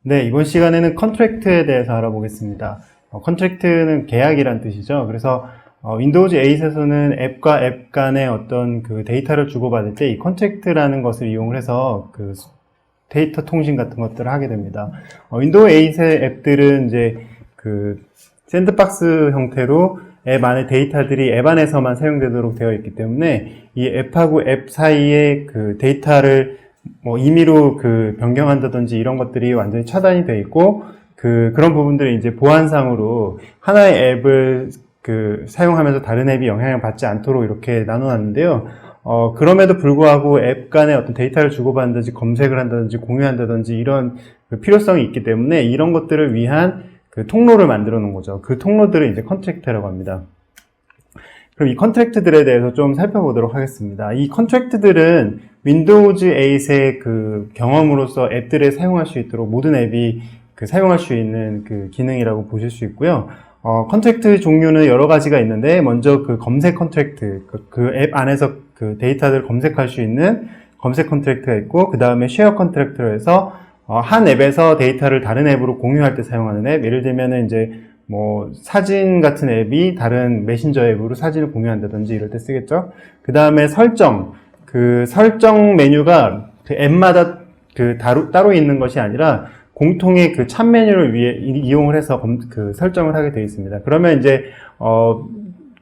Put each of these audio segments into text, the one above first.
네, 이번 시간에는 컨트랙트에 대해서 알아보겠습니다. 컨트랙트는 계약이란 뜻이죠. 그래서 윈도우즈 8에서는 앱과 앱 간의 어떤 그 데이터를 주고받을 때 이 컨트랙트라는 것을 이용을 해서 그 데이터 통신 같은 것들을 하게 됩니다. 윈도우 8의 앱들은 이제 그 샌드박스 형태로 앱 안에 데이터들이 앱 안에서만 사용되도록 되어 있기 때문에 이 앱하고 앱 사이에 그 데이터를 뭐 임의로 그 변경한다든지 이런 것들이 완전히 차단이 되어 있고 그런 부분들이 이제 보안상으로 하나의 앱을 그 사용하면서 다른 앱이 영향을 받지 않도록 이렇게 나눠놨는데요. 그럼에도 불구하고 앱 간에 어떤 데이터를 주고받는다든지 검색을 한다든지 공유한다든지 이런 그 필요성이 있기 때문에 이런 것들을 위한 그 통로를 만들어 놓은 거죠. 그 통로들을 이제 컨트랙트라고 합니다. 그럼 이 컨트랙트들에 대해서 좀 살펴보도록 하겠습니다. 이 컨트랙트들은 윈도우즈 8의 그 경험으로서 앱들을 사용할 수 있도록 모든 앱이 그 사용할 수 있는 그 기능이라고 보실 수 있고요. 컨트랙트 종류는 여러 가지가 있는데 먼저 그 검색 컨트랙트, 그 앱 안에서 그 데이터들을 검색할 수 있는 검색 컨트랙트가 있고 그 다음에 쉐어 컨트랙트로 해서 한 앱에서 데이터를 다른 앱으로 공유할 때 사용하는 앱, 예를 들면은 이제 뭐 사진 같은 앱이 다른 메신저 앱으로 사진을 공유한다든지 이럴 때 쓰겠죠. 그 다음에 설정, 그 설정 메뉴가 그 앱마다 그 따로 있는 것이 아니라 공통의 그 참 메뉴를 위해 이용을 해서 그 설정을 하게 되어 있습니다. 그러면 이제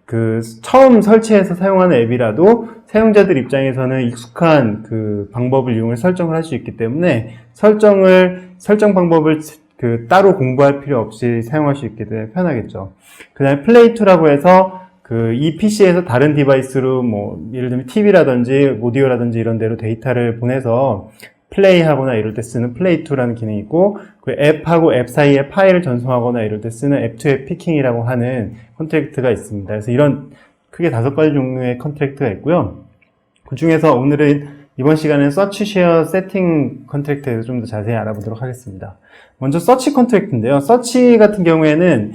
그 처음 설치해서 사용하는 앱이라도 사용자들 입장에서는 익숙한 그 방법을 이용해 설정을 할 수 있기 때문에 설정 방법을 그 따로 공부할 필요 없이 사용할 수 있게 되면 편하겠죠. 그 다음에 플레이2라고 해서 그 이 PC에서 다른 디바이스로 뭐 예를 들면 TV라든지 오디오라든지 이런 데로 데이터를 보내서 플레이하거나 이럴 때 쓰는 플레이2라는 기능이 있고 그 앱하고 앱 사이에 파일을 전송하거나 이럴 때 쓰는 앱2앱 피킹이라고 하는 컨트랙트가 있습니다. 그래서 이런 크게 5가지 종류의 컨트랙트가 있고요. 그 중에서 오늘은 이번 시간에는 서치 쉐어 세팅 컨트랙트에 대해서 좀 더 자세히 알아보도록 하겠습니다. 먼저 서치 컨트랙트인데요. 서치 같은 경우에는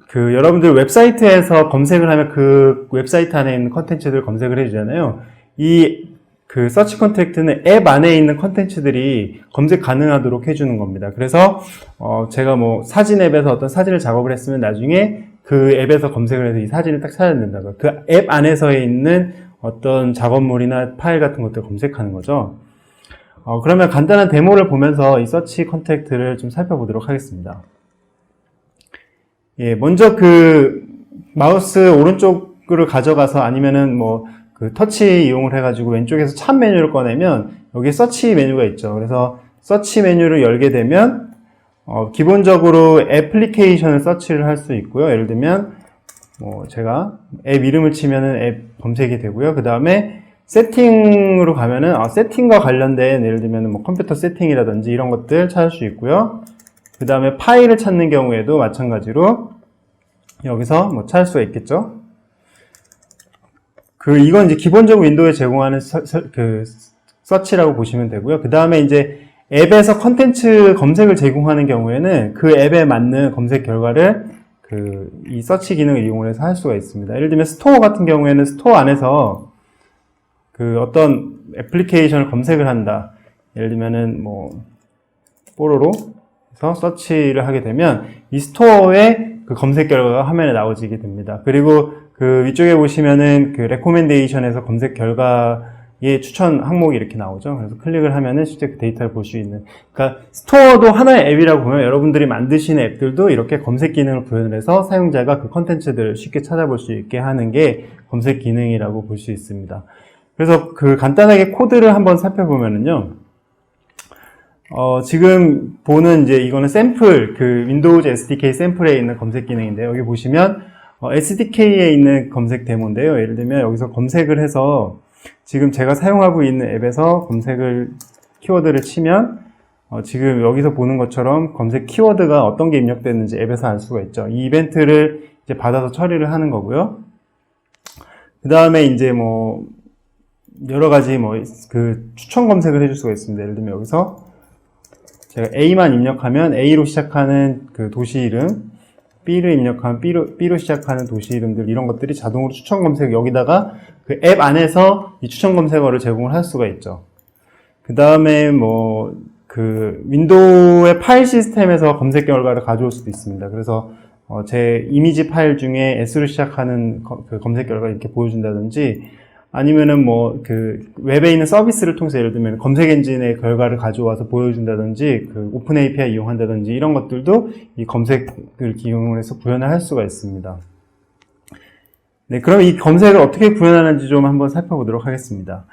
그 여러분들 웹사이트에서 검색을 하면 그 웹사이트 안에 있는 컨텐츠들을 검색을 해주잖아요. 그 서치 컨트랙트는 앱 안에 있는 컨텐츠들이 검색 가능하도록 해주는 겁니다. 그래서 제가 뭐 사진 앱에서 어떤 사진을 작업을 했으면 나중에 그 앱에서 검색을 해서 이 사진을 딱 찾아야 된다고. 그 앱 안에서 있는 어떤 작업물이나 파일 같은 것들을 검색하는 거죠. 그러면 간단한 데모를 보면서 이 서치 컨트랙트를 좀 살펴보도록 하겠습니다. 예, 먼저 그 마우스 오른쪽으로 가져가서 아니면은 뭐 그 터치 이용을 해가지고 왼쪽에서 참 메뉴를 꺼내면 여기에 서치 메뉴가 있죠. 그래서 서치 메뉴를 열게 되면 기본적으로 애플리케이션을 서치를 할 수 있고요. 예를 들면 뭐 제가 앱 이름을 치면은 앱 검색이 되고요. 그 다음에 세팅으로 가면은 세팅과 관련된 예를 들면 뭐 컴퓨터 세팅이라든지 이런 것들 찾을 수 있고요. 그 다음에 파일을 찾는 경우에도 마찬가지로 여기서 뭐 찾을 수가 있겠죠. 이건 이제 기본적으로 윈도우에 제공하는 서치라고 보시면 되고요. 그 다음에 이제 앱에서 컨텐츠 검색을 제공하는 경우에는 그 앱에 맞는 검색 결과를 이 서치 기능을 이용을 해서 할 수가 있습니다. 예를 들면 스토어 같은 경우에는 스토어 안에서 어떤 애플리케이션을 검색을 한다. 예를 들면은 뭐 뽀로로 해서 서치를 하게 되면 이 스토어의 그 검색 결과가 화면에 나오게 됩니다. 그리고 그 위쪽에 보시면은 그 레코멘데이션에서 검색 결과의 추천 항목이 이렇게 나오죠. 그래서 클릭을 하면은 실제 그 데이터를 볼 수 있는. 그러니까 스토어도 하나의 앱이라고 보면 여러분들이 만드시는 앱들도 이렇게 검색 기능을 구현을 해서 사용자가 그 컨텐츠들을 쉽게 찾아볼 수 있게 하는 게 검색 기능이라고 볼 수 있습니다. 그래서 그 간단하게 코드를 한번 살펴보면은요. 지금 보는 이제 이거는 샘플, 그 윈도우즈 SDK 샘플에 있는 검색 기능인데 여기 보시면 SDK에 있는 검색 데모인데요. 예를 들면 여기서 검색을 해서 지금 제가 사용하고 있는 앱에서 키워드를 치면 지금 여기서 보는 것처럼 검색 키워드가 어떤 게 입력됐는지 앱에서 알 수가 있죠. 이 이벤트를 이제 받아서 처리를 하는 거고요. 그 다음에 이제 뭐 여러 가지 뭐 그 추천 검색을 해줄 수가 있습니다. 예를 들면 여기서 제가 A만 입력하면 A로 시작하는 그 도시 이름, B를 입력하면 B로 시작하는 도시 이름들 이런 것들이 자동으로 추천 검색 여기다가 그 앱 안에서 이 추천 검색어를 제공을 할 수가 있죠. 그 다음에 뭐 그 윈도우의 파일 시스템에서 검색 결과를 가져올 수도 있습니다. 그래서 제 이미지 파일 중에 S로 시작하는 그 검색 결과를 이렇게 보여준다든지, 아니면은 뭐 그 웹에 있는 서비스를 통해서 예를 들면 검색 엔진의 결과를 가져와서 보여준다든지, 그 오픈 API 이용한다든지, 이런 것들도 이 검색을 기용을 해서 구현을 할 수가 있습니다. 네, 그럼 이 검색을 어떻게 구현하는지 좀 한번 살펴보도록 하겠습니다.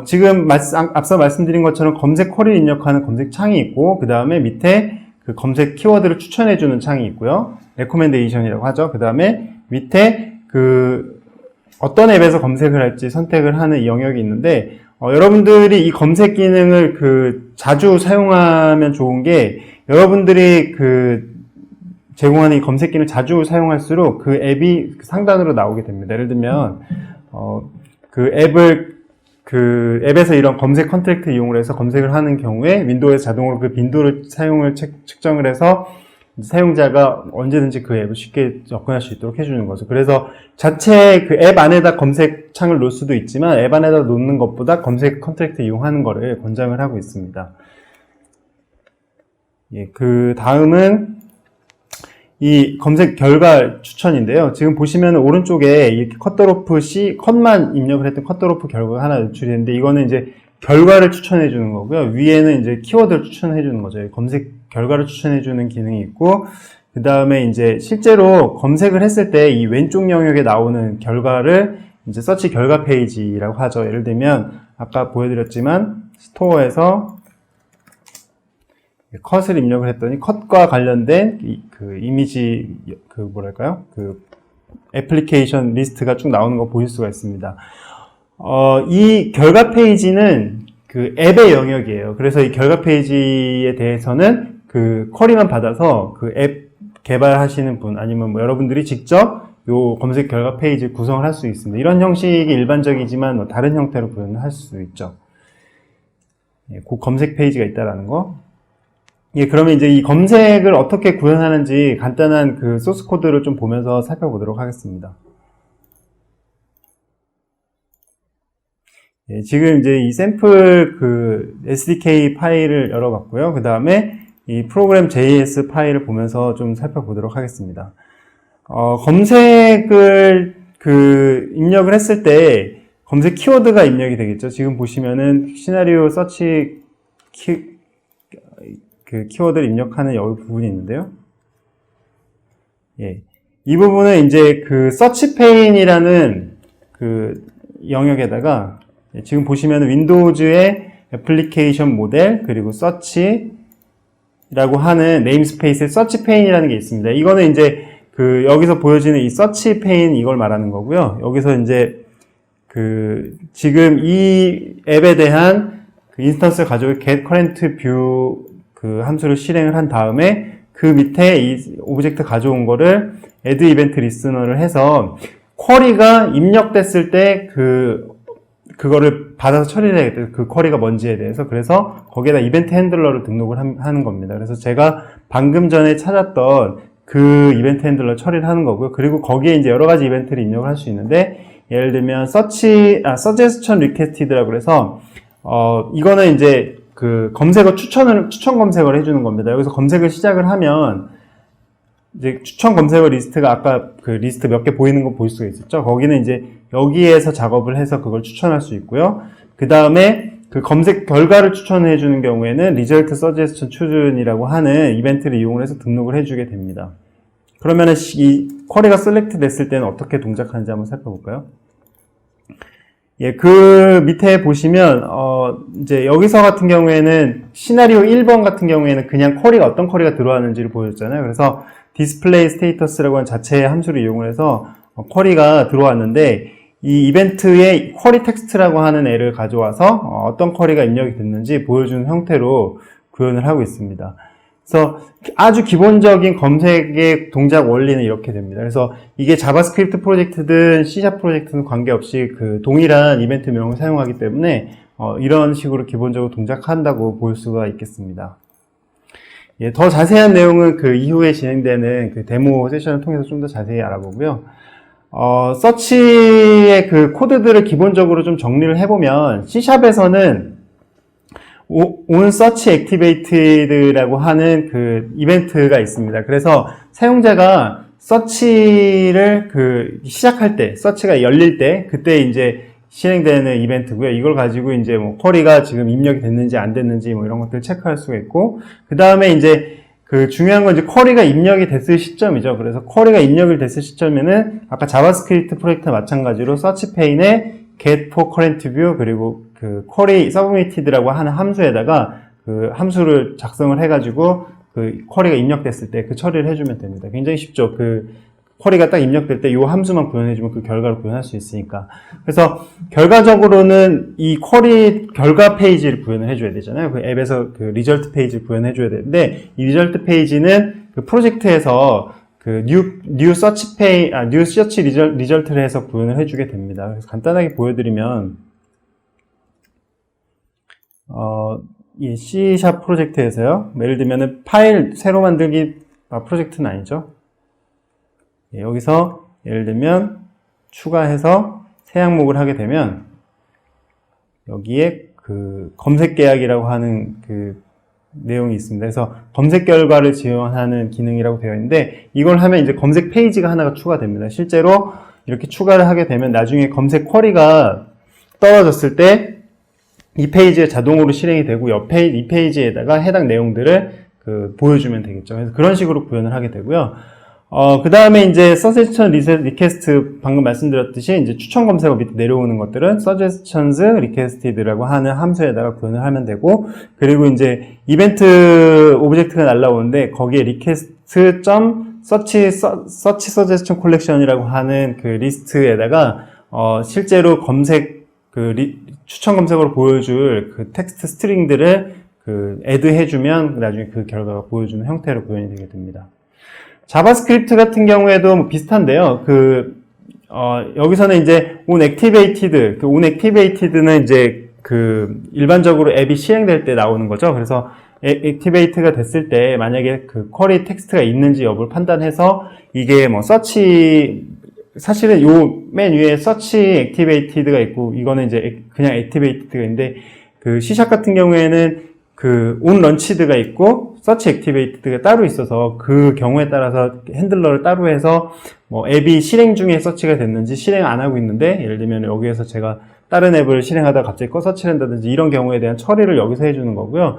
지금 앞서 말씀드린 것처럼 검색 쿼리를 입력하는 검색 창이 있고, 그 다음에 밑에 그 검색 키워드를 추천해주는 창이 있고요. 레코멘데이션이라고 하죠. 그 다음에 밑에 그 어떤 앱에서 검색을 할지 선택을 하는 이 영역이 있는데, 여러분들이 이 검색 기능을 그 자주 사용하면 좋은 게, 여러분들이 그 제공하는 이 검색 기능을 자주 사용할수록 그 앱이 상단으로 나오게 됩니다. 예를 들면 그 앱에서 이런 검색 컨트랙트 이용을 해서 검색을 하는 경우에 윈도우에서 자동으로 그 빈도를 사용을 측정을 해서 사용자가 언제든지 그 앱을 쉽게 접근할 수 있도록 해주는 거죠. 그래서 자체 그 앱 안에다 검색 창을 놓을 수도 있지만, 앱 안에다 놓는 것보다 검색 컨트랙트 이용하는 거를 권장을 하고 있습니다. 예, 그 다음은 이 검색 결과 추천인데요. 지금 보시면 오른쪽에 이렇게 컷만 입력을 했던 컷더로프 결과가 하나 노출되는데, 이거는 이제 결과를 추천해 주는 거고요. 위에는 이제 키워드를 추천해 주는 거죠. 검색 결과를 추천해 주는 기능이 있고, 그 다음에 이제 실제로 검색을 했을 때 이 왼쪽 영역에 나오는 결과를 이제 서치 결과 페이지라고 하죠. 예를 들면 아까 보여드렸지만 스토어에서 컷을 입력을 했더니 컷과 관련된 그 이미지 그 애플리케이션 리스트가 쭉 나오는 거 보실 수가 있습니다. 이 결과 페이지는 그 앱의 영역이에요. 그래서 이 결과 페이지에 대해서는 그 쿼리만 받아서 그 앱 개발하시는 분, 아니면 뭐 여러분들이 직접 요 검색 결과 페이지 구성을 할 수 있습니다. 이런 형식이 일반적이지만 뭐 다른 형태로 구현을 할 수 있죠. 예, 그 검색 페이지가 있다라는 거. 예, 그러면 이제 이 검색을 어떻게 구현하는지 간단한 그 소스 코드를 좀 보면서 살펴보도록 하겠습니다. 예, 지금 이제 이 샘플 그 SDK 파일을 열어봤고요. 그 다음에 이 프로그램 JS 파일을 보면서 좀 살펴보도록 하겠습니다. 검색을 그 입력을 했을 때 검색 키워드가 입력이 되겠죠. 지금 보시면은 시나리오 서치 그 키워드를 입력하는 여기 부분이 있는데요. 예. 이 부분은 이제 그 서치 페인이라는 그 영역에다가 지금 보시면 윈도우즈의 애플리케이션 모델 그리고 서치라고 하는 네임스페이스에 서치 페인이라는 게 있습니다. 이거는 이제 그 여기서 보여지는 이 서치 페인 이걸 말하는 거고요. 여기서 이제 그 지금 이 앱에 대한 그 인스턴스를 가지고 get current view 그 함수를 실행을 한 다음에 그 밑에 이 오브젝트 가져온 거를 add event listener를 해서 쿼리가 입력됐을 때 그거를 받아서 처리를 해야겠다. 그 쿼리가 뭔지에 대해서. 그래서 거기에다 이벤트 핸들러를 등록을 하는 겁니다. 그래서 제가 방금 전에 찾았던 그 이벤트 핸들러 처리를 하는 거고요. 그리고 거기에 이제 여러 가지 이벤트를 입력을 할 수 있는데, 예를 들면 suggestion requested라고 해서 이거는 이제 그 추천 검색을 해주는 겁니다. 여기서 검색을 시작을 하면 이제 추천 검색어 리스트가 아까 그 리스트 몇 개 보이는 거 볼 수가 있었죠. 거기는 이제 여기에서 작업을 해서 그걸 추천할 수 있고요. 그 다음에 그 검색 결과를 추천해 주는 경우에는 result suggestion choose이라고 하는 이벤트를 이용을 해서 등록을 해주게 됩니다. 그러면은 이 쿼리가 셀렉트 됐을 때는 어떻게 동작하는지 한번 살펴볼까요? 예, 그 밑에 보시면 이제 여기서 같은 경우에는 시나리오 1번 같은 경우에는 그냥 어떤 쿼리가 들어왔는지를 보여줬잖아요. 그래서 display status라고 하는 자체의 함수를 이용을 해서 쿼리가 들어왔는데, 이 이벤트에 쿼리 텍스트라고 하는 애를 가져와서 어떤 쿼리가 입력이 됐는지 보여주는 형태로 구현을 하고 있습니다. 그래서 아주 기본적인 검색의 동작 원리는 이렇게 됩니다. 그래서 이게 자바스크립트 프로젝트든 C# 프로젝트든 관계없이 그 동일한 이벤트 명을 사용하기 때문에 이런 식으로 기본적으로 동작한다고 볼 수가 있겠습니다. 예, 더 자세한 내용은 그 이후에 진행되는 그 데모 세션을 통해서 좀 더 자세히 알아보고요. 서치의 그 코드들을 기본적으로 좀 정리를 해보면, C샵에서는 on search activated라고 하는 그 이벤트가 있습니다. 그래서 사용자가 서치를 시작할 때, 서치가 열릴 때, 그때 이제 실행되는 이벤트고요. 이걸 가지고 이제 뭐 쿼리가 지금 입력이 됐는지 안 됐는지 뭐 이런 것들 체크할 수가 있고, 그 다음에 이제 중요한 건 이제 쿼리가 입력이 됐을 시점이죠. 그래서 쿼리가 입력이 됐을 시점에는 아까 자바스크립트 프로젝트와 마찬가지로 서치 페인에 get for current view 그리고 query submitted라고 하는 함수에다가 함수를 작성을 해가지고 쿼리가 입력됐을 때 처리를 해주면 됩니다. 굉장히 쉽죠. 쿼리가 딱 입력될 때 이 함수만 구현해주면 그 결과를 구현할 수 있으니까. 그래서 결과적으로는 이 쿼리 결과 페이지를 구현을 해줘야 되잖아요. 그 앱에서 리절트 페이지를 구현해줘야 되는데 이 리절트 페이지는 프로젝트에서 new search 리절트를 해서 구현을 해주게 됩니다. 그래서 간단하게 보여드리면 이 C# 프로젝트에서요. 예를 들면은 파일 새로 만들기 프로젝트는 아니죠. 여기서 예를 들면 추가해서 새 항목을 하게 되면 여기에 검색 계약이라고 하는 내용이 있습니다. 그래서 검색 결과를 지원하는 기능이라고 되어 있는데 이걸 하면 이제 검색 페이지가 하나가 추가됩니다. 실제로 이렇게 추가를 하게 되면 나중에 검색 쿼리가 떨어졌을 때 이 페이지에 자동으로 실행이 되고 이 페이지에다가 해당 내용들을 보여주면 되겠죠. 그래서 그런 식으로 구현을 하게 되고요. 그 다음에 이제 suggestion request 방금 말씀드렸듯이 이제 추천 검색어 밑에 내려오는 것들은 suggestions requested라고 하는 함수에다가 구현을 하면 되고, 그리고 이제 이벤트 오브젝트가 날라오는데 거기에 request.search suggestion collection이라고 하는 리스트에다가 실제로 검색 추천 검색어로 보여줄 텍스트 스트링들을 add 해주면 나중에 결과가 보여주는 형태로 구현이 되게 됩니다. 자바스크립트 같은 경우에도 뭐 비슷한데요. 여기서는 이제 on activated는 이제 일반적으로 앱이 실행될 때 나오는 거죠. 그래서 activate가 됐을 때 만약에 쿼리 텍스트가 있는지 여부를 판단해서 이게 뭐 search 사실은 요 맨 위에 search activated가 있고 이거는 이제 그냥 activated가 있는데 C# 같은 경우에는 on launced가 있고 search activated가 따로 있어서 그 경우에 따라서 핸들러를 따로 해서 뭐 앱이 실행 중에 서치가 됐는지 실행 안 하고 있는데 예를 들면 여기에서 제가 다른 앱을 실행하다가 갑자기 서치를 한다든지 이런 경우에 대한 처리를 여기서 해주는 거고요.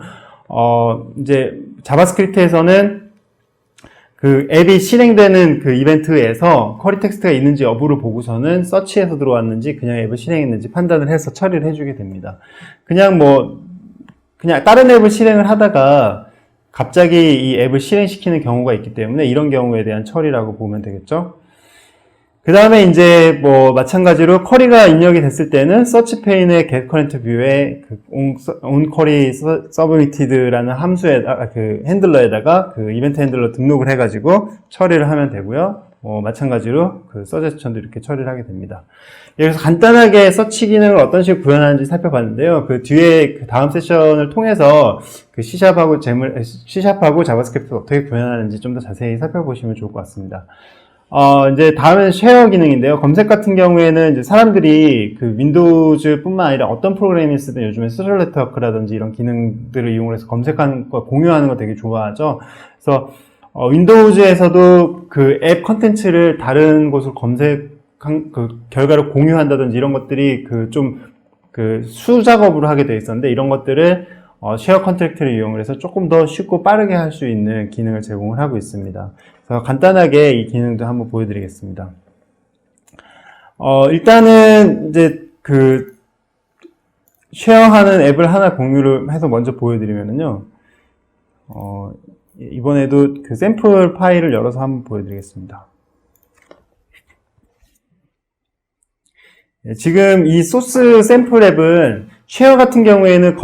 이제 자바스크립트에서는 앱이 실행되는 이벤트에서 쿼리 텍스트가 있는지 여부를 보고서는 서치에서 들어왔는지 그냥 앱을 실행했는지 판단을 해서 처리를 해주게 됩니다. 그냥 다른 앱을 실행을 하다가 갑자기 이 앱을 실행시키는 경우가 있기 때문에 이런 경우에 대한 처리라고 보면 되겠죠. 그 다음에 이제 뭐 마찬가지로 쿼리가 입력이 됐을 때는 서치 페인의 get current view에 on query submitted라는 함수에다가 핸들러에다가 이벤트 핸들러 등록을 해가지고 처리를 하면 되고요. 마찬가지로 suggestion도 이렇게 처리를 하게 됩니다. 여기서 간단하게 서치 기능을 어떤 식으로 구현하는지 살펴봤는데요. 뒤에 다음 세션을 통해서 C샵하고 자바스크립트를 어떻게 구현하는지 좀 더 자세히 살펴보시면 좋을 것 같습니다. 이제 다음은 쉐어 기능인데요. 검색 같은 경우에는 이제 사람들이 윈도우즈뿐만 아니라 어떤 프로그램을 쓰든 요즘에 소셜 네트워크라든지 이런 기능들을 이용해서 검색하는 거, 공유하는 거 되게 좋아하죠. 그래서 윈도우즈에서도 앱 컨텐츠를 다른 곳으로 결과를 공유한다든지 이런 것들이 수작업으로 하게 되어 있었는데 이런 것들을 쉐어 컨트랙트를 이용해서 조금 더 쉽고 빠르게 할 수 있는 기능을 제공을 하고 있습니다. 그래서 간단하게 이 기능도 한번 보여드리겠습니다. 일단은 이제 쉐어하는 앱을 하나 공유를 해서 먼저 보여드리면은요. 이번에도 샘플 파일을 열어서 한번 보여드리겠습니다. 지금 이 소스 샘플 앱은 쉐어 같은 경우에는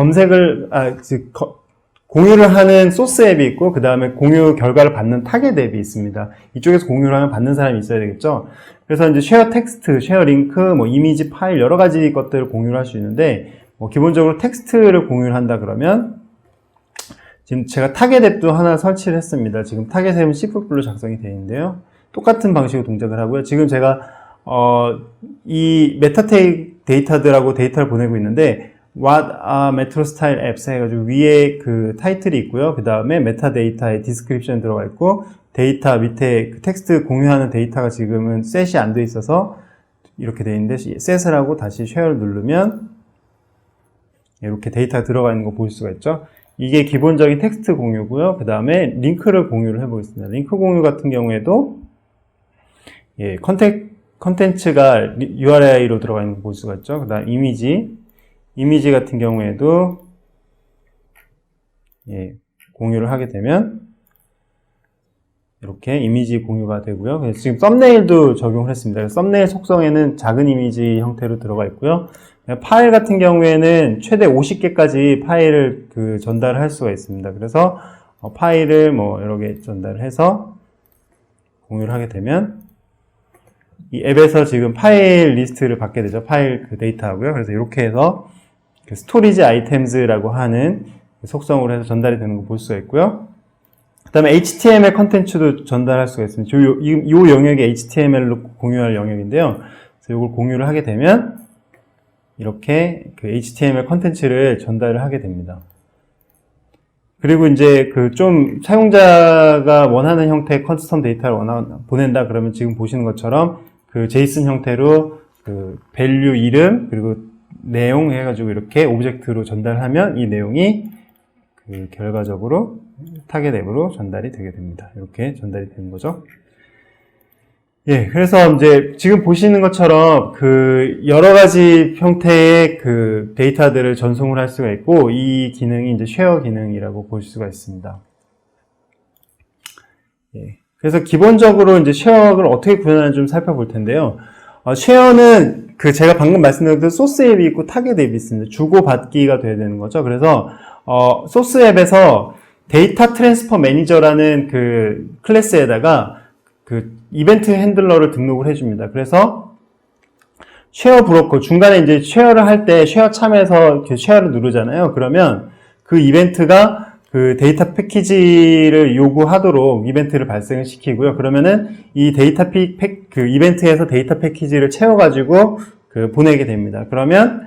공유를 하는 소스 앱이 있고 그 다음에 공유 결과를 받는 타겟 앱이 있습니다. 이쪽에서 공유를 하면 받는 사람이 있어야 되겠죠. 그래서 이제 쉐어 텍스트, 쉐어 링크, 뭐 이미지 파일 여러 가지 것들을 공유를 할 수 있는데 기본적으로 텍스트를 공유를 한다 그러면 지금 제가 타겟 앱도 하나 설치를 했습니다. 지금 타겟 앱은 C++로 작성이 되어 있는데요. 똑같은 방식으로 동작을 하고요. 지금 제가 이 메타 데이터들하고 데이터를 보내고 있는데 What are Metro Style Apps 해가지고 위에 그 타이틀이 있고요. 그 다음에 메타데이터에 디스크립션 들어가 있고 데이터 밑에 그 텍스트 공유하는 데이터가 지금은 셋이 안 돼 있어서 이렇게 돼 있는데 셋을 하고 다시 쉐어를 누르면 이렇게 데이터가 들어가 있는 거 볼 수가 있죠. 이게 기본적인 텍스트 공유고요. 그 다음에 링크를 공유를 해보겠습니다. 링크 공유 같은 경우에도 예, 컨텐츠가 URI로 들어가 있는 거 볼 수가 있죠. 그 다음 이미지 같은 경우에도 예, 공유를 하게 되면 이렇게 이미지 공유가 되고요. 그래서 지금 썸네일도 적용을 했습니다. 썸네일 속성에는 작은 이미지 형태로 들어가 있고요. 파일 같은 경우에는 최대 50개까지 파일을 전달을 할 수가 있습니다. 그래서 파일을 뭐 여러 개 전달을 해서 공유를 하게 되면 이 앱에서 지금 파일 리스트를 받게 되죠. 파일 데이터하고요. 그래서 이렇게 해서 스토리지 아이템즈라고 하는 속성으로 해서 전달이 되는 거 볼 수가 있고요. 그 다음에 HTML 컨텐츠도 전달할 수가 있습니다. 이 영역이 HTML로 공유할 영역인데요. 그래서 이걸 공유를 하게 되면 이렇게 그 HTML 컨텐츠를 전달을 하게 됩니다. 그리고 이제 좀 사용자가 원하는 형태의 커스텀 데이터를 보낸다 그러면 지금 보시는 것처럼 제이슨 형태로 밸류 이름 그리고 내용 해가지고 이렇게 오브젝트로 전달하면 이 내용이 결과적으로 타겟 앱으로 전달이 되게 됩니다. 이렇게 전달이 되는 거죠. 예, 그래서 이제 지금 보시는 것처럼 여러 가지 형태의 데이터들을 전송을 할 수가 있고 이 기능이 이제 쉐어 기능이라고 볼 수가 있습니다. 예, 그래서 기본적으로 이제 쉐어를 어떻게 구현하는지 좀 살펴볼 텐데요. 쉐어는 제가 방금 말씀드린 소스 앱이 있고 타겟 앱이 있습니다. 주고받기가 돼야 되는 거죠. 그래서 소스 앱에서 데이터 트랜스퍼 매니저라는 클래스에다가 이벤트 핸들러를 등록을 해줍니다. 그래서 쉐어 브로커 중간에 이제 쉐어를 할 때 쉐어 참여해서 쉐어를 누르잖아요. 그러면 그 이벤트가 데이터 패키지를 요구하도록 이벤트를 발생을 시키고요. 그러면은 이 데이터 이벤트에서 데이터 패키지를 채워가지고 보내게 됩니다. 그러면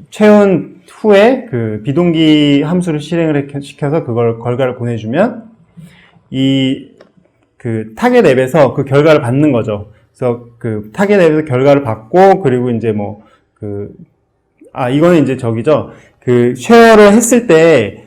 채운 후에 비동기 함수를 실행을 시켜서 그걸 결과를 보내주면 이 타겟 앱에서 결과를 받는 거죠. 그래서 타겟 앱에서 결과를 받고 그리고 이제 이거는 이제 저기죠. 쉐어를 했을 때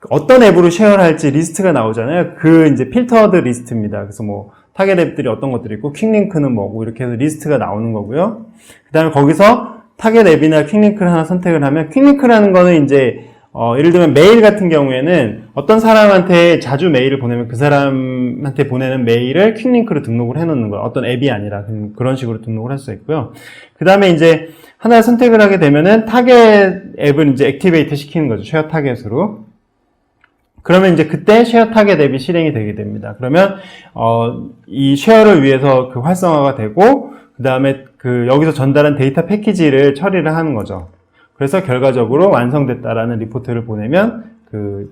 어떤 앱으로 쉐어를 할지 리스트가 나오잖아요. 이제 필터드 리스트입니다. 그래서 타겟 앱들이 어떤 것들이 있고 퀵링크는 뭐고 이렇게 해서 리스트가 나오는 거고요. 그 다음에 거기서 타겟 앱이나 퀵링크를 하나 선택을 하면 퀵링크라는 거는 이제 예를 들면 메일 같은 경우에는 어떤 사람한테 자주 메일을 보내면 그 사람한테 보내는 메일을 퀵링크로 등록을 해 놓는 거예요. 어떤 앱이 아니라 그런 식으로 등록을 할 수 있고요. 그 다음에 이제 하나 선택을 하게 되면은 타겟 앱을 이제 액티베이트 시키는 거죠. 쉐어 타겟으로. 그러면 이제 그때 쉐어 타겟 앱이 실행이 되게 됩니다. 그러면 이 쉐어를 위해서 활성화가 되고 그 다음에 여기서 전달한 데이터 패키지를 처리를 하는 거죠. 그래서 결과적으로 완성됐다라는 리포트를 보내면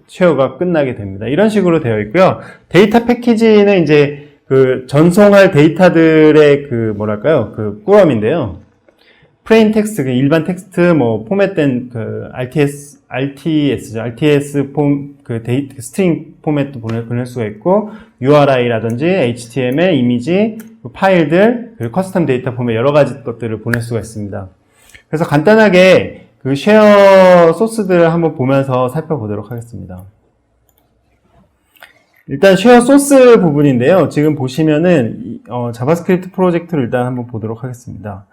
쉐어가 끝나게 됩니다. 이런 식으로 되어 있고요. 데이터 패키지는 이제 전송할 데이터들의 꾸러미인데요. 플레인 텍스트, 일반 텍스트, 포맷된 RTS죠. RTS 스트링 포맷도 보낼 수가 있고, URI라든지 HTML, 이미지, 파일들, 그리고 커스텀 데이터 포맷 여러 가지 것들을 보낼 수가 있습니다. 그래서 간단하게 쉐어 소스들을 한번 보면서 살펴보도록 하겠습니다. 일단 쉐어 소스 부분인데요. 지금 보시면은 자바스크립트 프로젝트를 일단 한번 보도록 하겠습니다.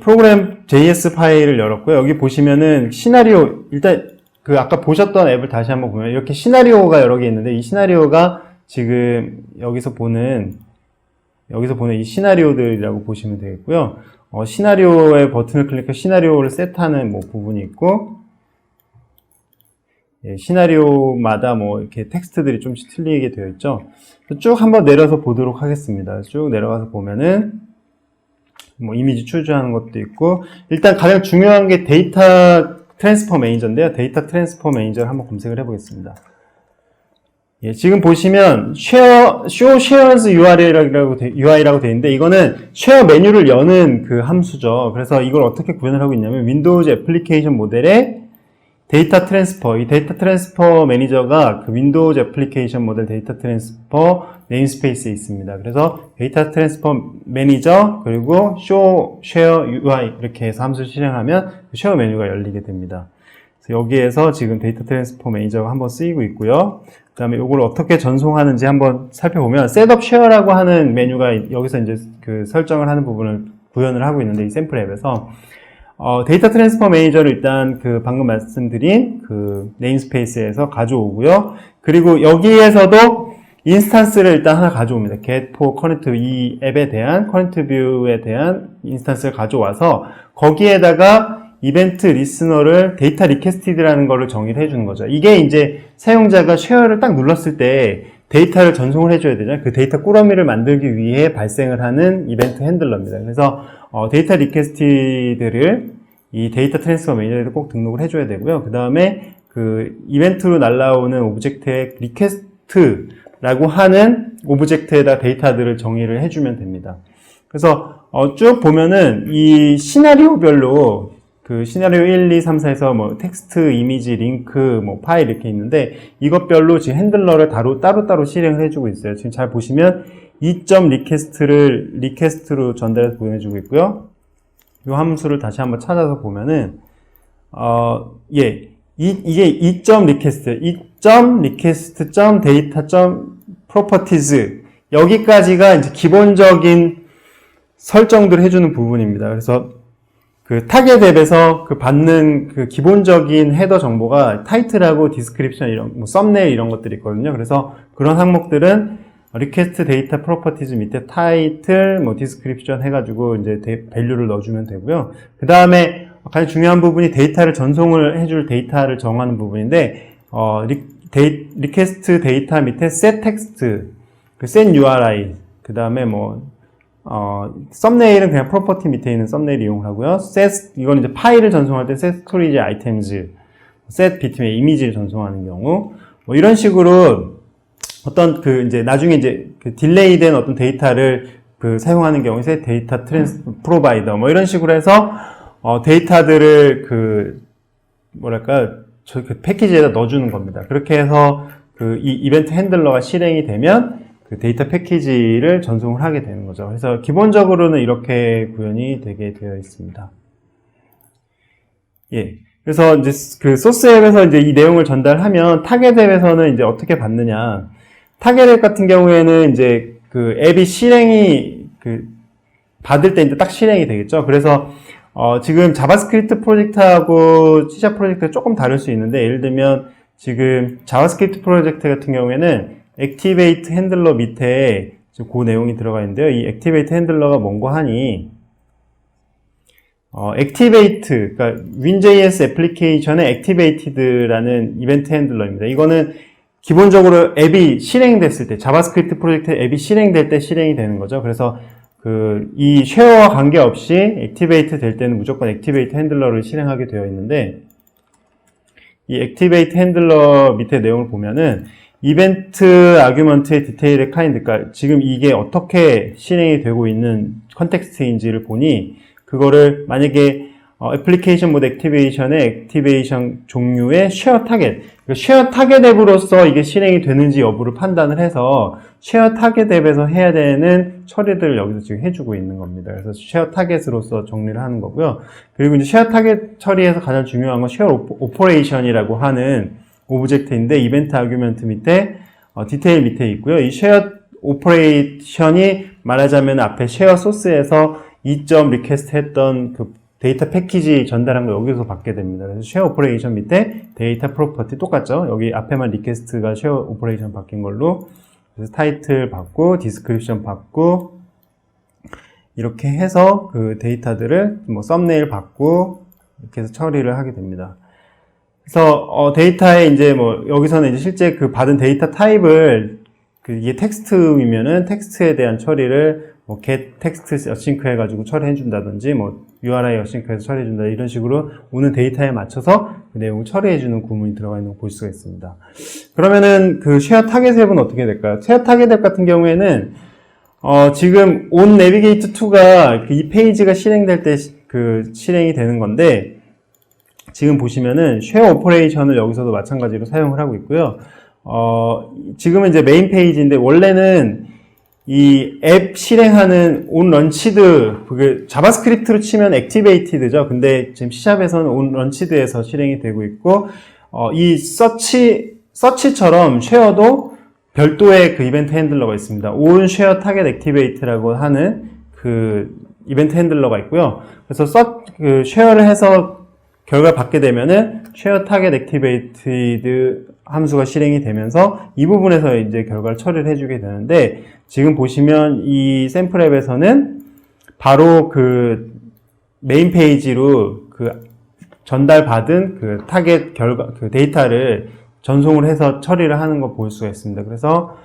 프로그램 JS 파일을 열었고요. 여기 보시면은 시나리오, 일단 아까 보셨던 앱을 다시 한번 보면 이렇게 시나리오가 여러 개 있는데 이 시나리오가 지금 여기서 보는 이 시나리오들이라고 보시면 되겠고요. 시나리오의 버튼을 클릭해서 시나리오를 셋하는 부분이 있고, 시나리오마다 이렇게 텍스트들이 좀씩 틀리게 되어 있죠. 쭉 한번 내려서 보도록 하겠습니다. 쭉 내려가서 보면은 이미지 추주하는 것도 있고, 일단 가장 중요한 게 데이터 트랜스퍼 매니저인데요. 데이터 트랜스퍼 매니저를 한번 검색을 해보겠습니다. 예, 지금 보시면 show shares UI라고 되어 있는데 이거는 share 메뉴를 여는 그 함수죠. 그래서 이걸 어떻게 구현을 하고 있냐면 윈도우즈 애플리케이션 모델의 데이터 트랜스퍼, 이 데이터 트랜스퍼 매니저가 그 윈도우즈 애플리케이션 모델 데이터 트랜스퍼 네임스페이스에 있습니다. 그래서 데이터 트랜스퍼 매니저 그리고 show share UI 이렇게 해서 함수를 실행하면 그 share 메뉴가 열리게 됩니다. 그래서 여기에서 지금 데이터 트랜스퍼 매니저가 한번 쓰이고 있고요. 그 다음에 이걸 어떻게 전송하는지 한번 살펴보면 셋업 쉐어라고 하는 메뉴가 여기서 이제 그 설정을 하는 부분을 구현을 하고 있는데 이 샘플 앱에서 데이터 트랜스퍼 매니저를 일단 그 방금 말씀드린 그 네임스페이스에서 가져오고요. 그리고 여기에서도 인스탄스를 일단 하나 가져옵니다. get for current 이 앱에 대한 current view에 대한 인스탄스를 가져와서 거기에다가 이벤트 리스너를 데이터 리퀘스티드라는 거를 정의를 해주는 거죠. 이게 이제 사용자가 쉐어를 딱 눌렀을 때 데이터를 전송을 해줘야 되잖아요. 그 데이터 꾸러미를 만들기 위해 발생을 하는 이벤트 핸들러입니다. 그래서 데이터 리퀘스티드를 이 데이터 트랜스퍼 매니저에도 꼭 등록을 해줘야 되고요. 그 다음에 그 이벤트로 날라오는 오브젝트의 리퀘스트라고 하는 오브젝트에다 데이터들을 정의를 해주면 됩니다. 그래서 쭉 보면은 이 시나리오별로 그 시나리오 1, 2, 3, 4에서 뭐 텍스트, 이미지, 링크, 뭐 파일 이렇게 있는데 이것별로 지금 핸들러를 따로따로 실행을 해주고 있어요. 지금 잘 보시면 이점 리퀘스트를 리퀘스트로 전달해서 보내주고 있고요. 이 함수를 다시 한번 찾아서 보면은 이게 이점 리퀘스트, 이점 리퀘스트 점 데이터 점 프로퍼티즈 여기까지가 이제 기본적인 설정들을 해주는 부분입니다. 그래서 그 타겟 앱에서 그 받는 그 기본적인 헤더 정보가 타이틀하고 디스크립션 이런 뭐 썸네일 이런 것들이 있거든요. 그래서 그런 항목들은 리퀘스트 데이터 프로퍼티즈 밑에 타이틀 뭐 디스크립션 해가지고 이제 밸류를 넣어주면 되고요. 그 다음에 가장 중요한 부분이 데이터를 전송을 해줄 데이터를 정하는 부분인데 리퀘스트 데이터 밑에 set 텍스트, 그 set URI, 그 다음에 뭐 썸네일은 그냥 프로퍼티 밑에 있는 썸네일 이용을 하고요. 이건 이제 파일을 전송할 때 set storage items, set bitmap 이미지를 전송하는 경우, 뭐 이런 식으로 어떤 그 이제 나중에 이제 그 딜레이된 어떤 데이터를 그 사용하는 경우에 set 데이터 프로바이더 뭐 이런 식으로 해서 데이터들을 그 뭐랄까 그 패키지에다 넣어주는 겁니다. 그렇게 해서 그 이 이벤트 핸들러가 실행이 되면 그 데이터 패키지를 전송을 하게 되는 거죠. 그래서 기본적으로는 이렇게 구현이 되게 되어 있습니다. 예. 그래서 이제 그 소스 앱에서 이제 이 내용을 전달하면 타겟 앱에서는 이제 어떻게 받느냐. 타겟 앱 같은 경우에는 이제 그 앱이 실행이 그 받을 때 이제 딱 실행이 되겠죠. 그래서 지금 자바스크립트 프로젝트하고 C# 프로젝트가 조금 다를 수 있는데 예를 들면 지금 자바스크립트 프로젝트 같은 경우에는 액티베이트 핸들러 밑에 그 내용이 들어가 있는데요. 이 액티베이트 핸들러가 뭔고 하니 액티베이트, 그러니까 윈JS 애플리케이션의 액티베이티드라는 이벤트 핸들러입니다. 이거는 기본적으로 앱이 실행됐을 때, 자바스크립트 프로젝트 앱이 실행될 때 실행이 되는 거죠. 그래서 이 쉐어와 관계없이 액티베이트 될 때는 무조건 액티베이트 핸들러를 실행하게 되어 있는데 이 액티베이트 핸들러 밑에 내용을 보면은 이벤트 아규먼트의 디테일의 카인드, 그러니까 지금 이게 어떻게 실행이 되고 있는 컨텍스트인지를 보니 그거를 만약에 애플리케이션 모드 액티베이션의 액티베이션 종류의 쉐어 타겟, 그러니까 쉐어 타겟 앱으로서 이게 실행이 되는지 여부를 판단을 해서 쉐어 타겟 앱에서 해야 되는 처리들을 여기서 지금 해주고 있는 겁니다. 그래서 쉐어 타겟으로서 정리를 하는 거고요. 그리고 이제 쉐어 타겟 처리에서 가장 중요한 건 쉐어 오퍼레이션이라고 하는 오브젝트인데 이벤트 아규먼트 밑에 디테일 밑에 있고요. 이 쉐어 오퍼레이션이 말하자면 앞에 쉐어 소스에서 2점 리퀘스트 했던 그 데이터 패키지 전달한 거 여기서 받게 됩니다. 그래서 쉐어 오퍼레이션 밑에 데이터 프로퍼티 똑같죠? 여기 앞에만 리퀘스트가 쉐어 오퍼레이션 바뀐 걸로 그래서 타이틀 받고 디스크립션 받고 이렇게 해서 그 데이터들을 뭐 썸네일 받고 이렇게 해서 처리를 하게 됩니다. 그래서 데이터에 이제 뭐 여기서는 이제 실제 그 받은 데이터 타입을 이게 텍스트이면은 텍스트에 대한 처리를 뭐 get text async 해가지고 처리해 준다든지 뭐 URI async 해서 처리해 준다 이런 식으로 오는 데이터에 맞춰서 그 내용을 처리해 주는 구문이 들어가 있는 걸 볼 수가 있습니다. 그러면은 그 쉐어 타겟 앱은 어떻게 될까요? 쉐어 타겟 앱 같은 경우에는 지금 on navigate to가 이 페이지가 실행될 때 그 실행이 되는 건데 지금 보시면은 쉐어 오퍼레이션을 여기서도 마찬가지로 사용을 하고 있고요. 지금은 이제 메인 페이지인데 원래는 이 앱 실행하는 on launched 그게 자바스크립트로 치면 activated죠. 근데 지금 C샵에서는 on launced에서 실행이 되고 있고 이 서치처럼 쉐어도 별도의 그 이벤트 핸들러가 있습니다. on share target activate라고 하는 그 이벤트 핸들러가 있고요. 그래서 그 쉐어를 해서 결과를 받게 되면은 share target activated 함수가 실행이 되면서 이 부분에서 이제 결과를 처리를 해주게 되는데 지금 보시면 이 샘플 앱에서는 바로 그 메인 페이지로 그 전달받은 그 타겟 결과 그 데이터를 전송을 해서 처리를 하는 거 볼 수가 있습니다. 그래서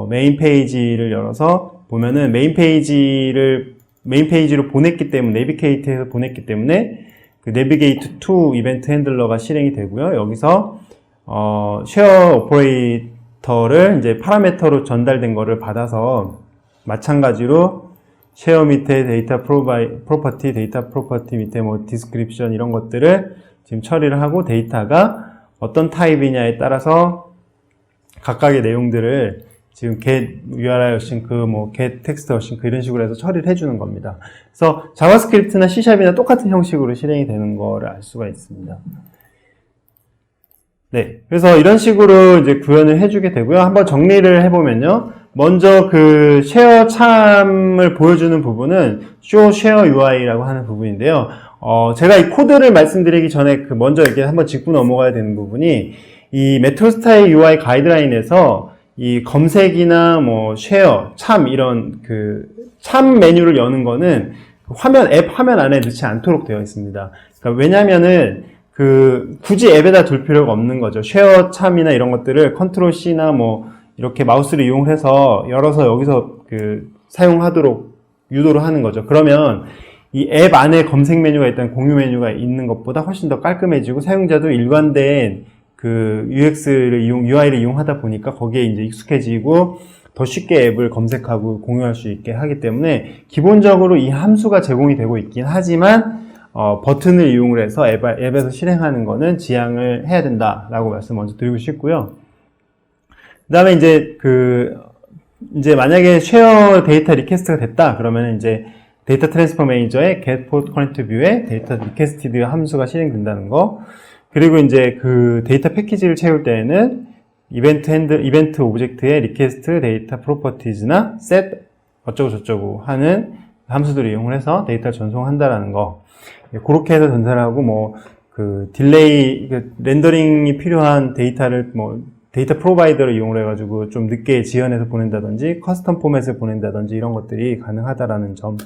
메인 페이지를 열어서 보면은 메인 페이지로 보냈기 때문에 내비게이트해서 보냈기 때문에 그 내비게이트 to 이벤트 핸들러가 실행이 되고요. 여기서 쉐어 오퍼레이터를 이제 파라미터로 전달된 거를 받아서 마찬가지로 쉐어 밑에 데이터 프로퍼티, 데이터 프로퍼티 밑에 뭐 디스크립션 이런 것들을 지금 처리를 하고 데이터가 어떤 타입이냐에 따라서 각각의 내용들을 지금 get URI async, 뭐 get text async 이런 식으로 해서 처리를 해주는 겁니다. 그래서 자바스크립트나 C샵이나 똑같은 형식으로 실행이 되는 거를 알 수가 있습니다. 네, 그래서 이런 식으로 이제 구현을 해주게 되고요. 한번 정리를 해보면요. 먼저 그 쉐어 참을 보여주는 부분은 show share UI라고 하는 부분인데요. 제가 이 코드를 말씀드리기 전에 먼저 이렇게 한번 짚고 넘어가야 되는 부분이 이 메트로스타일 UI 가이드라인에서 이 검색이나 뭐 쉐어, 참 이런 그 참 메뉴를 여는 거는 앱 화면 안에 넣지 않도록 되어 있습니다. 그러니까 왜냐면은 굳이 앱에다 둘 필요가 없는 거죠. 쉐어 참이나 이런 것들을 컨트롤 C나 뭐 이렇게 마우스를 이용해서 열어서 여기서 사용하도록 유도를 하는 거죠. 그러면 이 앱 안에 검색 메뉴가 있다는 공유 메뉴가 있는 것보다 훨씬 더 깔끔해지고 사용자도 일관된 UI를 이용하다 보니까 거기에 이제 익숙해지고 더 쉽게 앱을 검색하고 공유할 수 있게 하기 때문에 기본적으로 이 함수가 제공이 되고 있긴 하지만 버튼을 이용을 해서 앱에서 실행하는 거는 지양을 해야 된다라고 말씀 먼저 드리고 싶고요. 그 다음에 이제 만약에 쉐어 데이터 리퀘스트가 됐다 그러면 이제 데이터 트랜스퍼 매니저의 get port connect view에 데이터 리퀘스티드 함수가 실행된다는 거. 그리고 이제 그 데이터 패키지를 채울 때에는 이벤트 오브젝트의 리퀘스트 데이터 프로퍼티즈나 set 어쩌고 저쩌고 하는 함수들을 이용을 해서 데이터를 전송한다라는 거. 그렇게 해서 전달을 하고 뭐 딜레이 렌더링이 필요한 데이터를 데이터 프로바이더를 이용을 해가지고 좀 늦게 지연해서 보낸다든지 커스텀 포맷을 보낸다든지 이런 것들이 가능하다라는 점.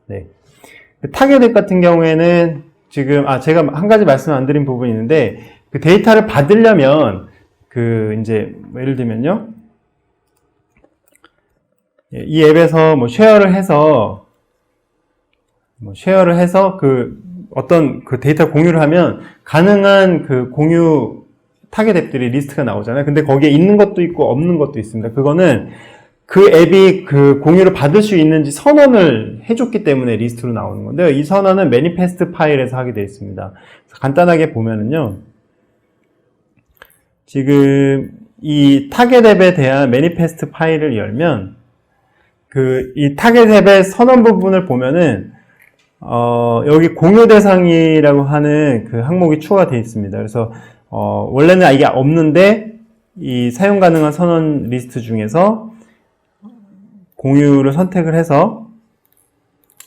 네. 타겟 앱 같은 경우에는 지금 제가 한 가지 말씀 안 드린 부분이 있는데 그 데이터를 받으려면 이제 예를 들면요. 이 앱에서 쉐어를 해서 어떤 데이터 공유를 하면 가능한 공유 타겟 앱들이 리스트가 나오잖아요. 근데 거기에 있는 것도 있고 없는 것도 있습니다. 그거는 그 앱이 공유를 받을 수 있는지 선언을 해줬기 때문에 리스트로 나오는 건데요. 이 선언은 매니페스트 파일에서 하게 되어 있습니다. 간단하게 보면은요. 지금 이 타겟 앱에 대한 매니페스트 파일을 열면 이 타겟 앱의 선언 부분을 보면은 여기 공유 대상이라고 하는 항목이 추가가 되어 있습니다. 그래서 원래는 이게 없는데 이 사용 가능한 선언 리스트 중에서 공유를 선택을 해서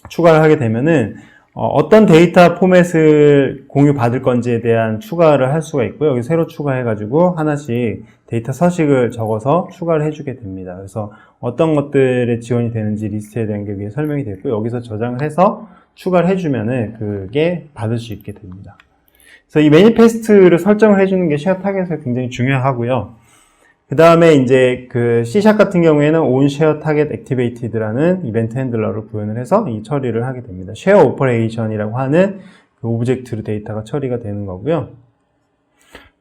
추가를 하게 되면은 어떤 데이터 포맷을 공유 받을 건지에 대한 추가를 할 수가 있고요. 여기 새로 추가해가지고 하나씩 데이터 서식을 적어서 추가를 해주게 됩니다. 그래서 어떤 것들에 지원이 되는지 리스트에 대한 게 위에 설명이 되고 여기서 저장을 해서 추가를 해주면은 그게 받을 수 있게 됩니다. 그래서 이 매니페스트를 설정을 해주는 게 쉐어 타겟에 굉장히 중요하고요. 그 다음에 이제 그 C# 같은 경우에는 onShareTargetActivated라는 이벤트 핸들러를 구현을 해서 이 처리를 하게 됩니다. Share Operation이라고 하는 그 오브젝트로 데이터가 처리가 되는 거고요.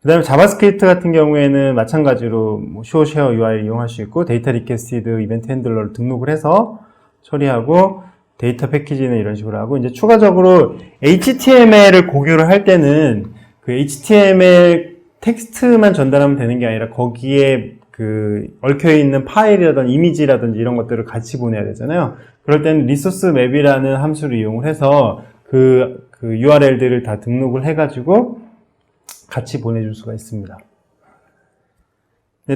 그 다음에 자바스크립트 같은 경우에는 마찬가지로 뭐 show share UI를 이용할 수 있고 데이터 리퀘스티드 이벤트 핸들러를 등록을 해서 처리하고 데이터 패키지는 이런 식으로 하고 이제 추가적으로 HTML을 고교를 할 때는 그 HTML 텍스트만 전달하면 되는 게 아니라 거기에 그 얽혀있는 파일이라든지 이미지라든지 이런 것들을 같이 보내야 되잖아요. 그럴 때는 리소스 맵이라는 함수를 이용을 해서 그 URL들을 다 등록을 해가지고 같이 보내줄 수가 있습니다.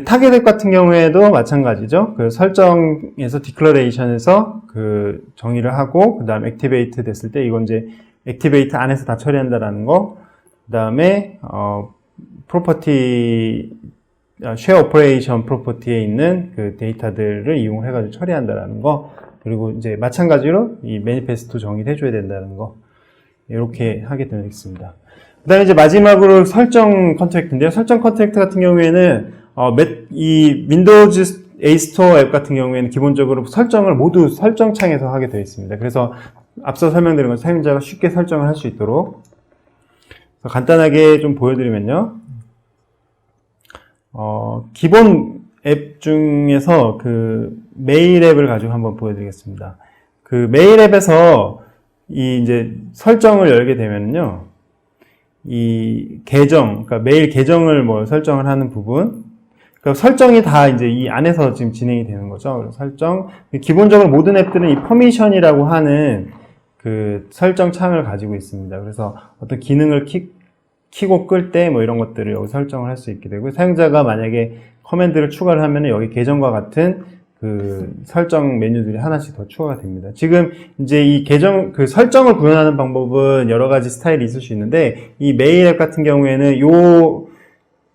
타겟 앱 같은 경우에도 마찬가지죠. 그 설정에서 디클러레이션에서 그 정의를 하고 그 다음 액티베이트 됐을 때 이건 이제 액티베이트 안에서 다 처리한다라는 거. 그 다음에 프로퍼티 쉐어 오퍼레이션 프로퍼티에 있는 그 데이터들을 이용을 해가지고 처리한다라는 거. 그리고 이제 마찬가지로 이 매니페스토 정의를 해줘야 된다는 거. 이렇게 하게 되겠습니다. 그 다음에 이제 마지막으로 설정 컨트랙트인데요. 설정 컨트랙트 같은 경우에는 이 윈도우즈 A 스토어 앱 같은 경우에는 기본적으로 설정을 모두 설정 창에서 하게 되어 있습니다. 그래서 앞서 설명드린 것처럼 사용자가 쉽게 설정을 할 수 있도록 간단하게 좀 보여드리면요. 기본 앱 중에서 그 메일 앱을 가지고 한번 보여드리겠습니다. 그 메일 앱에서 이 이제 설정을 열게 되면요. 이 계정, 그러니까 메일 계정을 뭐 설정을 하는 부분, 그러니까 설정이 다 이제 이 안에서 지금 진행이 되는 거죠. 그래서 설정, 기본적으로 모든 앱들은 이 퍼미션이라고 하는 그 설정 창을 가지고 있습니다. 그래서 어떤 기능을 키고 끌 때 뭐 이런 것들을 여기 설정을 할 수 있게 되고, 사용자가 만약에 커맨드를 추가를 하면 여기 계정과 같은 그 설정 메뉴들이 하나씩 더 추가가 됩니다. 지금 이제 이 계정, 그 설정을 구현하는 방법은 여러 가지 스타일이 있을 수 있는데, 이 메일 앱 같은 경우에는 요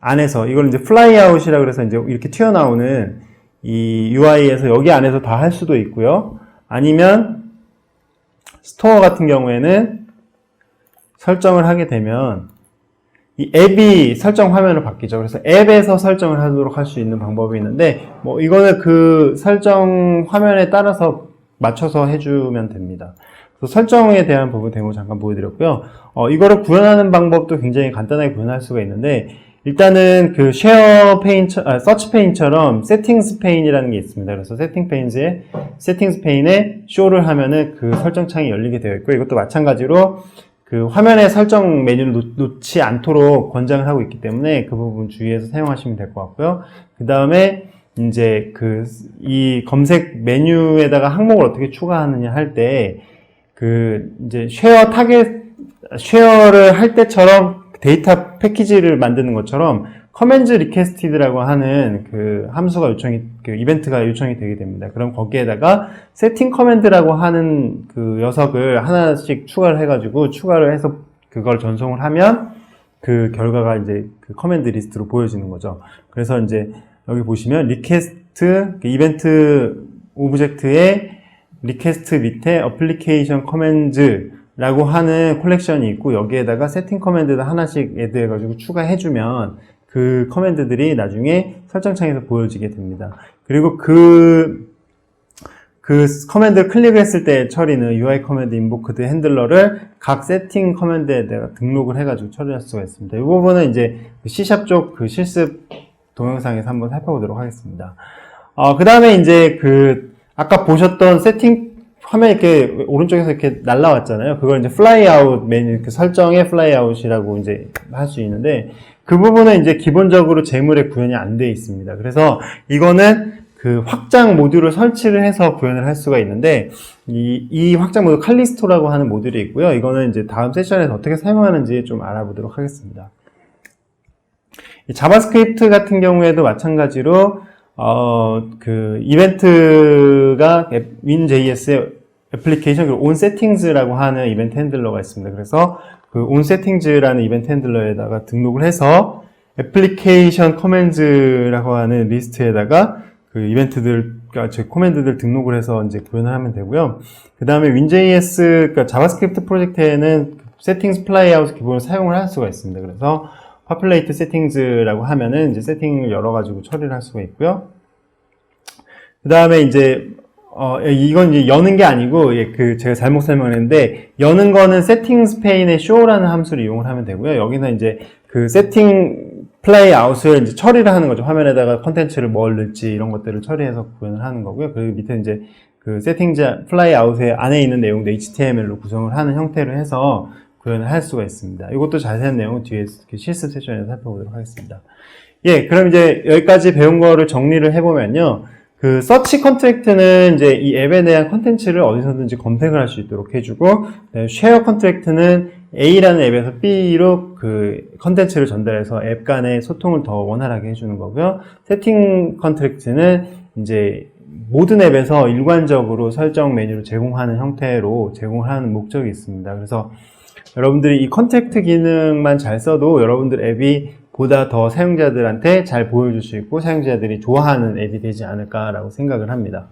안에서, 이걸 이제 플라이아웃이라 그래서 이제 이렇게 튀어나오는 이 UI에서 여기 안에서 다 할 수도 있고요. 아니면 스토어 같은 경우에는 설정을 하게 되면 이 앱이 설정 화면으로 바뀌죠. 그래서 앱에서 설정을 하도록 할 수 있는 방법이 있는데, 뭐 이거는 그 설정 화면에 따라서 맞춰서 해주면 됩니다. 그래서 설정에 대한 부분 데모 잠깐 보여드렸고요. 이거를 구현하는 방법도 굉장히 간단하게 구현할 수가 있는데, 일단은 그 쉐어 페인, 서치 페인처럼 세팅스 페인이라는 게 있습니다. 그래서 세팅스 페인에 쇼를 하면은 그 설정 창이 열리게 되어 있고, 이것도 마찬가지로 그 화면에 설정 메뉴를 놓지 않도록 권장을 하고 있기 때문에 그 부분 주의해서 사용하시면 될 것 같고요. 그 다음에 이제 이 검색 메뉴에다가 항목을 어떻게 추가하느냐 할 때, 이제 쉐어를 할 때처럼 데이터 패키지를 만드는 것처럼 커맨드 리퀘스티드라고 하는 그 함수가 이벤트가 요청이 되게 됩니다. 그럼 거기에다가 세팅 커맨드라고 하는 그 녀석을 하나씩 추가를 해서 그걸 전송을 하면 그 결과가 이제 그 커맨드 리스트로 보여지는 거죠. 그래서 이제 여기 보시면 리퀘스트, 이벤트 오브젝트의 리퀘스트 밑에 어플리케이션 커맨드라고 하는 콜렉션이 있고, 여기에다가 세팅 커맨드를 하나씩 애드해가지고 추가해주면 그 커맨드들이 나중에 설정창에서 보여지게 됩니다. 그리고 그 커맨드를 클릭했을 때 처리는 UI 커맨드 인보크드 핸들러를 각 세팅 커맨드에다가 등록을 해가지고 처리할 수가 있습니다. 이 부분은 이제 C# 쪽 그 실습 동영상에서 한번 살펴보도록 하겠습니다. 그 다음에 이제 아까 보셨던 세팅 화면에 이렇게 오른쪽에서 이렇게 날라왔잖아요. 그걸 이제 플라이아웃 메뉴, 그 설정의 플라이아웃이라고 이제 할 수 있는데, 그 부분은 이제 기본적으로 제물에 구현이 안 되어 있습니다. 그래서 이거는 그 확장 모듈을 설치를 해서 구현을 할 수가 있는데, 이 확장 모듈 칼리스토라고 하는 모듈이 있고요. 이거는 이제 다음 세션에서 어떻게 사용하는지 좀 알아보도록 하겠습니다. 자바스크립트 같은 경우에도 마찬가지로 그 이벤트가 윈JS의 애플리케이션 그리고 onSettings라고 하는 이벤트 핸들러가 있습니다. 그래서 그 onSettings라는 이벤트 핸들러에다가 등록을 해서 애플리케이션 커맨드라고 하는 리스트에다가 그 이벤트들과 제 코맨드들 등록을 해서 이제 구현을 하면 되고요. 그 다음에 윈JS, 그러니까 자바스크립트 프로젝트에는 세팅스 플라이아웃 기본을 사용을 할 수가 있습니다. 그래서 populate settings라고 하면은 이제 세팅을 열어가지고 처리를 할 수가 있고요. 그 다음에 이제 이건 이제 여는 게 아니고, 제가 잘못 설명했는데, 여는 거는 settings pane의 show라는 함수를 이용을 하면 되고요. 여기는 이제 그 setting 플레이 아웃을 이제 처리를 하는 거죠. 화면에다가 컨텐츠를 뭘 넣을지 이런 것들을 처리해서 구현을 하는 거고요. 그리고 밑에 이제 그 세팅자 플레이 아웃의 안에 있는 내용도 HTML로 구성을 하는 형태로 해서 구현을 할 수가 있습니다. 이것도 자세한 내용은 뒤에 실습 세션에서 살펴보도록 하겠습니다. 예, 그럼 이제 여기까지 배운 거를 정리를 해보면요. 그 서치 컨트랙트는 이제 이 앱에 대한 컨텐츠를 어디서든지 검색을 할 수 있도록 해주고, 쉐어 컨트랙트는 A라는 앱에서 B로 그 컨텐츠를 전달해서 앱 간의 소통을 더 원활하게 해주는 거고요. 세팅 컨트랙트는 이제 모든 앱에서 일관적으로 설정 메뉴를 제공하는 형태로 제공을 하는 목적이 있습니다. 그래서 여러분들이 이 컨택트 기능만 잘 써도 여러분들 앱이 보다 더 사용자들한테 잘 보여줄 수 있고 사용자들이 좋아하는 앱이 되지 않을까라고 생각을 합니다.